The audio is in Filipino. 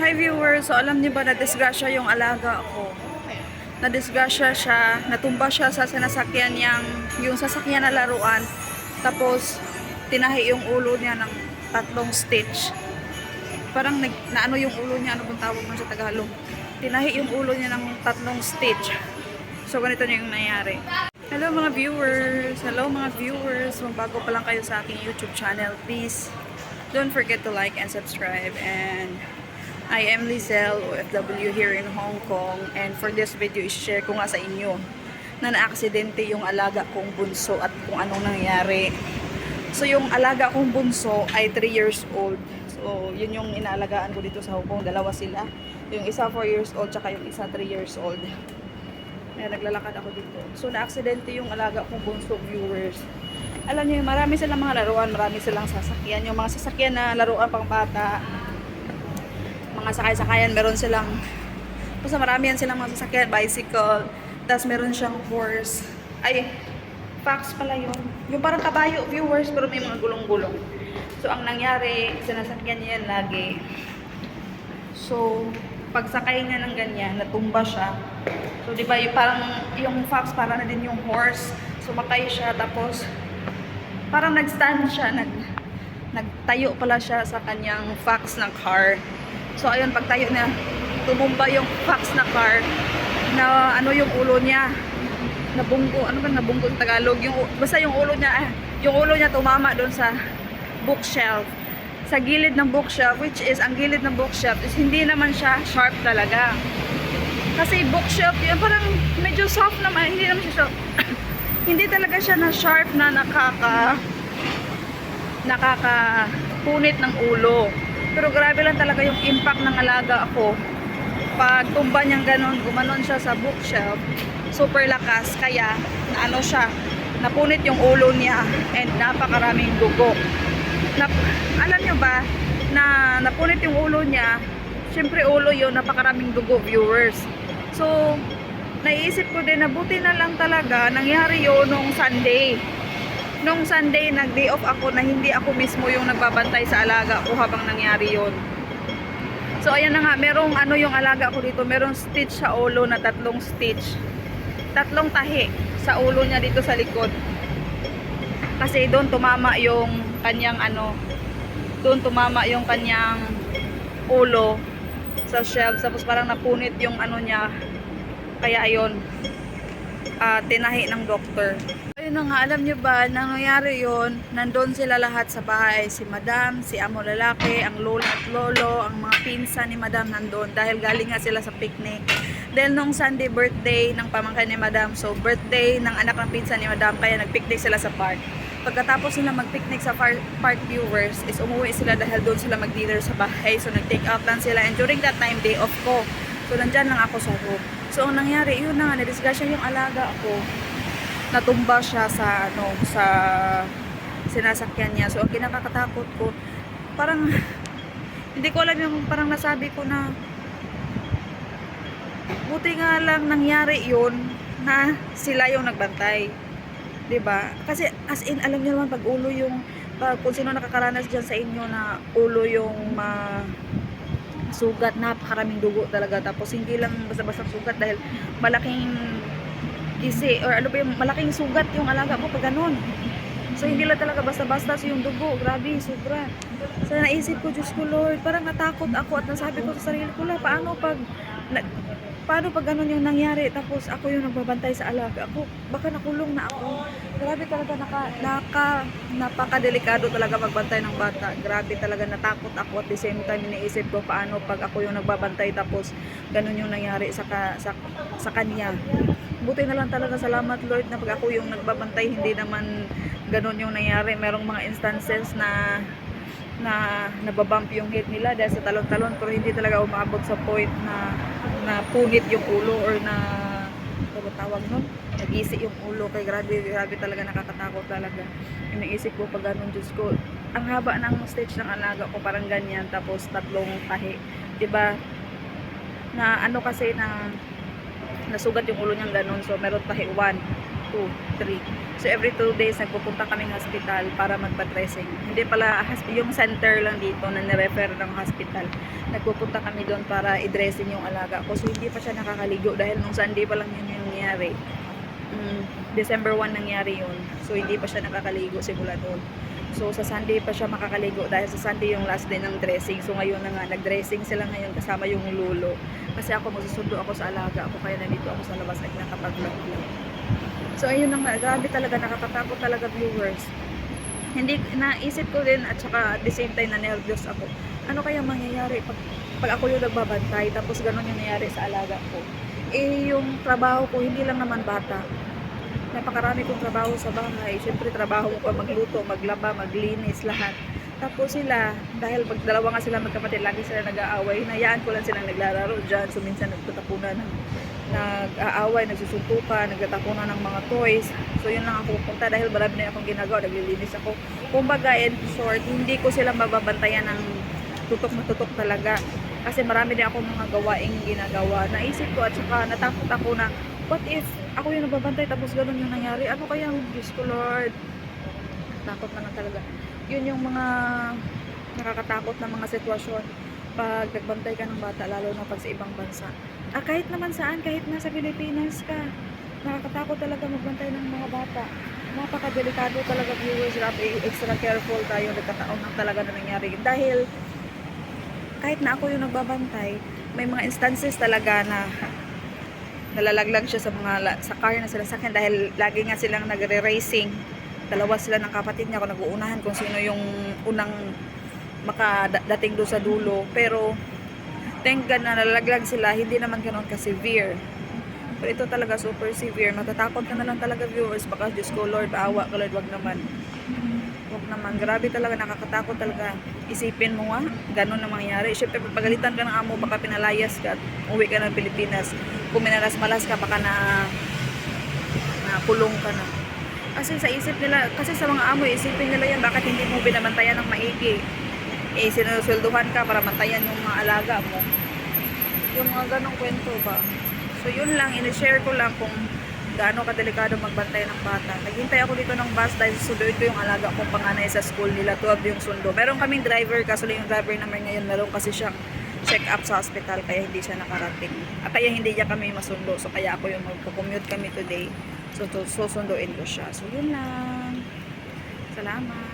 Hi viewers, so alam niyo ba na disgrasya yung alaga ko? Na-disgrasya siya, natumba siya sa sinasakyan niyang, yung sasakyan na laruan. Tapos, tinahi yung ulo niya ng 3 stitch. Parang naano yung ulo niya, ano bang tawag mo sa Tagalog? Tinahi yung ulo niya ng 3 stitch. So, ganito na yung nangyari. Hello mga viewers! Hello mga viewers! Kung bago pa lang kayo sa aking YouTube channel, please don't forget to like and subscribe. And I am Lizelle, OFW here in Hong Kong, and for this video, i-share ko nga sa inyo na na-aksidente yung alaga kong bunso at kung anong nangyari. So yung alaga kong bunso ay 3 years old. So yun yung inaalagaan ko dito sa Hong Kong, dalawa sila. Yung isa 4 years old, tsaka yung isa 3 years old. Kaya naglalakad ako dito. So na-aksidente yung alaga kong bunso, viewers. Alam niyo, marami silang mga laruan, marami silang sasakyan. Yung mga sasakyan na laruan pang bata, mga sakay-sakayan, meron silang, basta marami yan silang mga sasakyan, bicycle, tapos meron siyang horse, ay, fox pala yun, yung parang kabayo, viewers, pero may mga gulong-gulong. So ang nangyari, sinasakyan niya yan lagi. So pagsakay niya ng ganyan, natumba siya. So di ba, yung parang yung fox para na din yung horse, sumakay siya, tapos parang nag-stand siya, nagtayo pala siya sa kanyang fox na car. So ayun, pagtayo niya, tumumba yung fox na car, na ano yung ulo niya, nabunggo, ano ba nabunggo yung Tagalog, yung, basta yung ulo niya tumama doon sa bookshelf, sa gilid ng bookshelf, which is, ang gilid ng bookshelf is hindi naman siya sharp talaga. Kasi bookshelf, yun parang medyo soft naman, hindi naman siya sharp. Hindi talaga siya na sharp na nakakapunit ng ulo. Pero grabe lang talaga yung impact ng alaga ako. Pag tumba niyang ganon, gumanon siya sa bookshelf, super lakas, kaya naano siya, napunit yung ulo niya, and napakaraming dugo. Alam nyo ba, na napunit yung ulo niya, syempre ulo yun, napakaraming dugo, viewers. So, naiisip ko din na buti na lang talaga nangyari yun nung Sunday. Nung Sunday, nag-day off ako na hindi ako mismo yung nagbabantay sa alaga ko habang nangyari yun. So, ayan na nga, merong ano yung alaga ko dito, merong stitch sa ulo na 3 stitch. 3 tahi sa ulo niya dito sa likod. Kasi doon tumama yung kanyang ano, doon tumama yung kanyang ulo sa shelf. Tapos parang napunit yung ano niya. Kaya ayun, tinahi ng doktor. Ayun na nga, alam nyo ba, nangyayari yun, nandun sila lahat sa bahay. Si Madam, si amo lalaki, ang lola at lolo, ang mga pinsan ni Madam nandun. Dahil galing nga sila sa picnic. Dahil nung Sunday birthday ng pamangkin ni Madam, so birthday ng anak ng pinsan ni Madam, kaya nagpicnic sila sa park. Pagkatapos sila magpicnic sa park, viewers, is umuwi sila dahil doon sila mag-dinner sa bahay. So nag-take out lang sila, and during that time, day off ko. So nandyan lang ako sa room. So ang nangyari, yun na nga, nadisgrasya yung alaga ako. Natumba siya sa ano, sa sinasakyan niya. So ang kinakakatakot ko, parang hindi ko alam yung parang nasabi ko na buti nga lang nangyari yun na sila yung nagbantay. 'Di ba? Kasi as in, alam niyo naman, pag ulo yung kung sino nakakaranas diyan sa inyo na ulo yung sugat, napakaraming dugo talaga. Tapos hindi lang basta-basta sugat, dahil malaking or ano ba yung malaking sugat yung alaga mo pag ganun. So hindi lang talaga basta-basta, so yung dugo, grabe, sobra. So naisip ko, Diyos ko Lord, parang natakot ako at nasabi ko sa sarili ko, paano pag ganun yung nangyari, tapos ako yung nagbabantay sa alaga ako, baka nakulong na ako. Grabe talaga, napakadelikado talaga magbantay ng bata. Grabe talaga, natakot ako. At the same time, iniisip ko paano pag ako yung nagbabantay tapos ganun yung nangyari sa kanya. Buti na lang talaga, salamat Lord, na pag ako yung nagbabantay, hindi naman ganun yung nangyari. Merong mga instances na nababump yung head nila dahil sa talon-talon, pero hindi talaga umabot sa point na punit yung ulo or na ano tawag nun, nagisi yung ulo. Kaya grabe talaga, nakakatakot talaga. Iniisip ko pag ganun, Diyos ko, ang haba ng stage ng alaga ko, parang ganyan, tapos 3 tahi, diba, na ano kasi na nasugat yung ulo niyang ganun. So meron tahi 1, 2, 3. So every 2 days nagpupunta kaming hospital para magpa-dressing. Hindi pala yung center lang dito na nirefer ng hospital. Nagpupunta kami doon para i-dressing yung alaga ko. So hindi pa siya nakakaligo dahil nung Sunday pa lang yun yung nangyari. December 1 nangyari yun. So hindi pa siya nakakaligo simula noon. So sa Sunday pa siya makakaligo dahil sa Sunday yung last day ng dressing. So ngayon na nga, nag-dressing sila ngayon kasama yung lolo. Kasi ako magsusundo ako sa alaga ako kaya nandito ako sa labas at nakapag-vlog. So ayun na nga, grabe talaga, nakakatakot talaga viewers. Hindi, naisip ko din at saka at the same time na nervous ako. Ano kaya mangyayari pag ako yung nagbabantay tapos ganun yung nangyari sa alaga ko? Eh yung trabaho ko, hindi lang naman bata. Napakarami kong trabaho sa bahay. Siyempre, trabaho ko magluto, maglaba, maglinis, lahat. Tapos sila, dahil dalawa nga sila magkapatid, lagi sila nag-aaway. Hinayaan ko lang silang naglalaro dyan. So, minsan nagtatapunan ng nag-aaway, nagsusuntukan, nagtatapunan ng mga toys. So, yun lang ako pupunta dahil marami na akong ginagawa. Naglilinis ako. Kumbaga, in short, hindi ko sila mababantayan ng tutok na tutok talaga. Kasi marami din akong mga gawaing ginagawa. Naisip ko at saka natakot ako na, what if ako yung nagbabantay tapos ganun yung nangyari? Ano kaya ang Diyos ko, Lord? Takot na lang talaga. Yun yung mga nakakatakot na mga sitwasyon pag nagbantay ka ng bata, lalo na pag sa ibang bansa. Kahit naman saan, kahit nasa Pilipinas ka, nakakatakot talaga magbantay ng mga bata. Napakadelikado talaga, viewers. Extra careful tayo, nagkataon lang talaga na nangyari. Dahil kahit na ako yung nagbabantay, may mga instances talaga na nalalaglag siya sa car na sila sakyan dahil lagi nga silang nagre-racing. Dalawa sila ng kapatid niya, ako nag-uunahan kung sino yung unang makadating doon sa dulo. Pero thank God na nalalaglag sila, hindi naman ganoon ka-severe. Pero ito talaga super severe. Matatakot ka na lang talaga, viewers. Baka Diyos ko, Lord, awa ka, Lord, wag naman. Wag naman. Grabe talaga, nakakatakot talaga. Isipin mo nga, ganun na mangyayari. Siyempre, pagalitan ka ng amo, baka pinalayas ka at uwi ka ng Pilipinas. Kung minalas-malas ka, baka na kulong ka na. Kasi sa isip nila, kasi sa mga amo, isipin nila yan, bakit hindi mo binabantayan ng maigi? Sinuswelduhan ka para bantayan yung mga alaga mo. Yung mga ganong kwento ba? So yun lang, in-share ko lang kung gaano kadelikado magbantay ng bata. Naghintay ako dito ng bus dahil susunduin ko yung alaga kong panganay sa school nila, 12 yung sundo. Meron kaming driver, kaso yung driver naman ngayon, meron kasi siyang check up sa hospital, kaya hindi siya nakarating. Kaya hindi niya kami masundo. So kaya ako yung magko-commute kami today. So susunduin ko siya. So yun lang. Salamat.